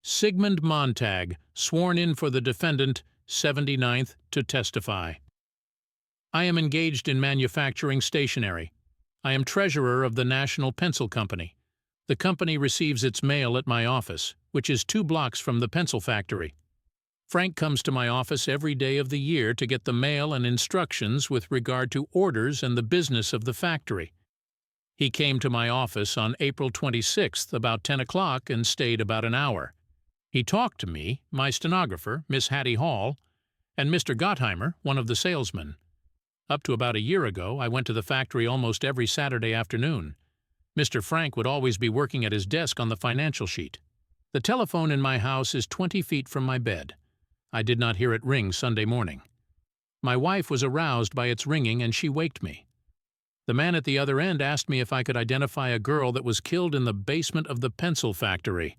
SIGMUND MONTAG, sworn in for the defendant, 79th, to testify. I am engaged in manufacturing stationery. I am treasurer of the National Pencil Company. The company receives its mail at my office, which is 2 blocks from the pencil factory. Frank comes to my office every day of the year to get the mail and instructions with regard to orders and the business of the factory. He came to my office on April 26th about 10 o'clock and stayed about an hour. He talked to me, my stenographer, Miss Hattie Hall, and Mr. Gottheimer, one of the salesmen. Up to about a year ago, I went to the factory almost every Saturday afternoon. Mr. Frank would always be working at his desk on the financial sheet. The telephone in my house is 20 feet from my bed. I did not hear it ring Sunday morning. My wife was aroused by its ringing and she waked me. The man at the other end asked me if I could identify a girl that was killed in the basement of the pencil factory.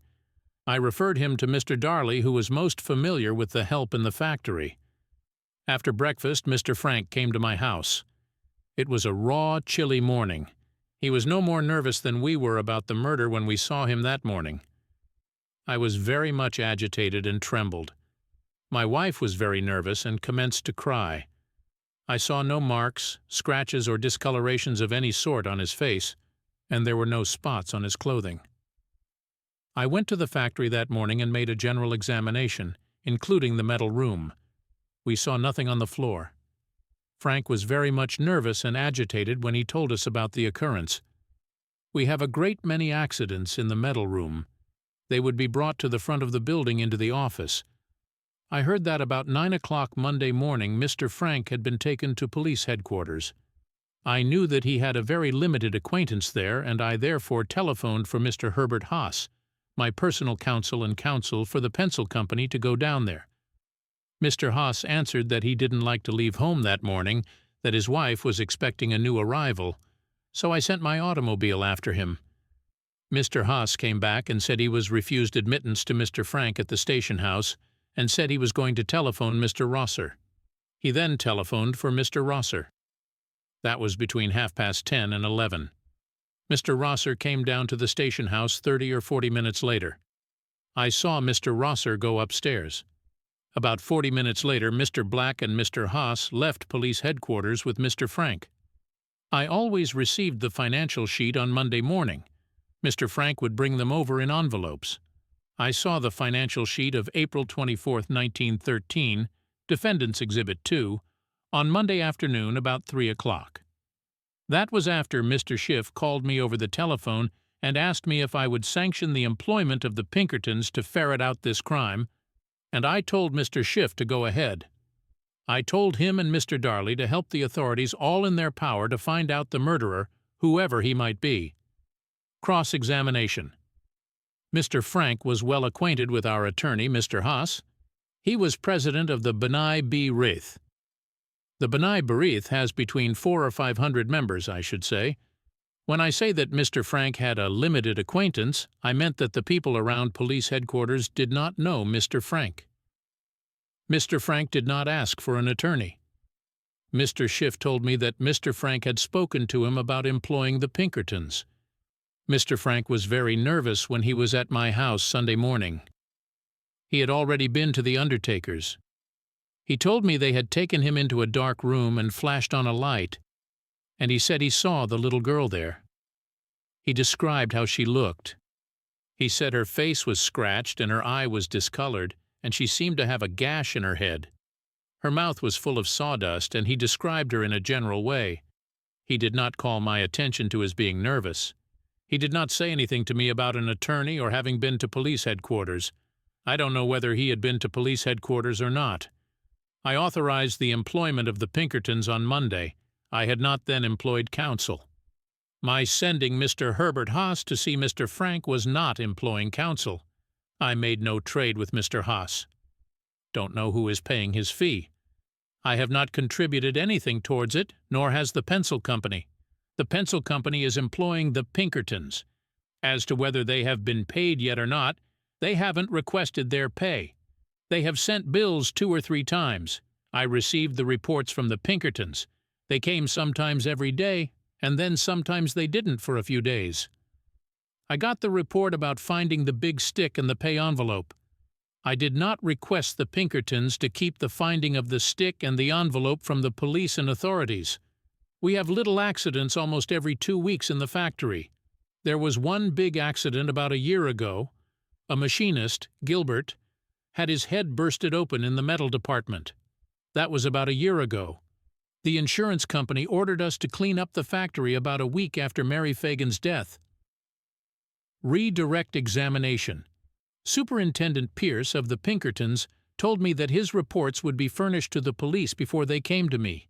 I referred him to Mr. Darley, who was most familiar with the help in the factory. After breakfast, Mr. Frank came to my house. It was a raw, chilly morning. He was no more nervous than we were about the murder when we saw him that morning. I was very much agitated and trembled. My wife was very nervous and commenced to cry. I saw no marks, scratches, or discolorations of any sort on his face, and there were no spots on his clothing. I went to the factory that morning and made a general examination, including the metal room. We saw nothing on the floor. Frank was very much nervous and agitated when he told us about the occurrence. We have a great many accidents in the metal room. They would be brought to the front of the building into the office. I heard that about 9 o'clock Monday morning Mr. Frank had been taken to police headquarters. I knew that he had a very limited acquaintance there, and I therefore telephoned for Mr. Herbert Haas, my personal counsel and counsel for the pencil company, to go down there. Mr. Haas answered that he didn't like to leave home that morning, that his wife was expecting a new arrival, so I sent my automobile after him. Mr. Haas came back and said he was refused admittance to Mr. Frank at the station house, and said he was going to telephone Mr. Rosser. He then telephoned for Mr. Rosser. That was between 10:30 and 11. Mr. Rosser came down to the station house 30 or 40 minutes later. I saw Mr. Rosser go upstairs. About 40 minutes later, Mr. Black and Mr. Haas left police headquarters with Mr. Frank. I always received the financial sheet on Monday morning. Mr. Frank would bring them over in envelopes. I saw the financial sheet of April 24, 1913, Defendant's Exhibit 2, on Monday afternoon about 3 o'clock. That was after Mr. Schiff called me over the telephone and asked me if I would sanction the employment of the Pinkertons to ferret out this crime, and I told Mr. Schiff to go ahead. I told him and Mr. Darley to help the authorities all in their power to find out the murderer, whoever he might be. Cross-examination. Mr. Frank was well acquainted with our attorney, Mr. Haas. He was president of the B'nai B'rith. The B'nai B'rith has between 400 or 500 members, I should say. When I say that Mr. Frank had a limited acquaintance, I meant that the people around police headquarters did not know Mr. Frank. Mr. Frank did not ask for an attorney. Mr. Schiff told me that Mr. Frank had spoken to him about employing the Pinkertons. Mr. Frank was very nervous when he was at my house Sunday morning. He had already been to the undertaker's. He told me they had taken him into a dark room and flashed on a light, and he said he saw the little girl there. He described how she looked. He said her face was scratched and her eye was discolored, and she seemed to have a gash in her head. Her mouth was full of sawdust, and he described her in a general way. He did not call my attention to his being nervous. He did not say anything to me about an attorney or having been to police headquarters. I don't know whether he had been to police headquarters or not. I authorized the employment of the Pinkertons on Monday. I had not then employed counsel. My sending Mr. Herbert Haas to see Mr. Frank was not employing counsel. I made no trade with Mr. Haas. Don't know who is paying his fee. I have not contributed anything towards it, nor has the pencil company. The pencil company is employing the Pinkertons. As to whether they have been paid yet or not, they haven't requested their pay. They have sent bills 2 or 3 times. I received the reports from the Pinkertons. They came sometimes every day, and then sometimes they didn't for a few days. I got the report about finding the big stick and the pay envelope. I did not request the Pinkertons to keep the finding of the stick and the envelope from the police and authorities. We have little accidents almost every 2 weeks in the factory. There was one big accident about a year ago. A machinist, Gilbert, had his head bursted open in the metal department. That was about a year ago. The insurance company ordered us to clean up the factory about a week after Mary Fagan's death. Redirect examination. Superintendent Pierce of the Pinkertons told me that his reports would be furnished to the police before they came to me.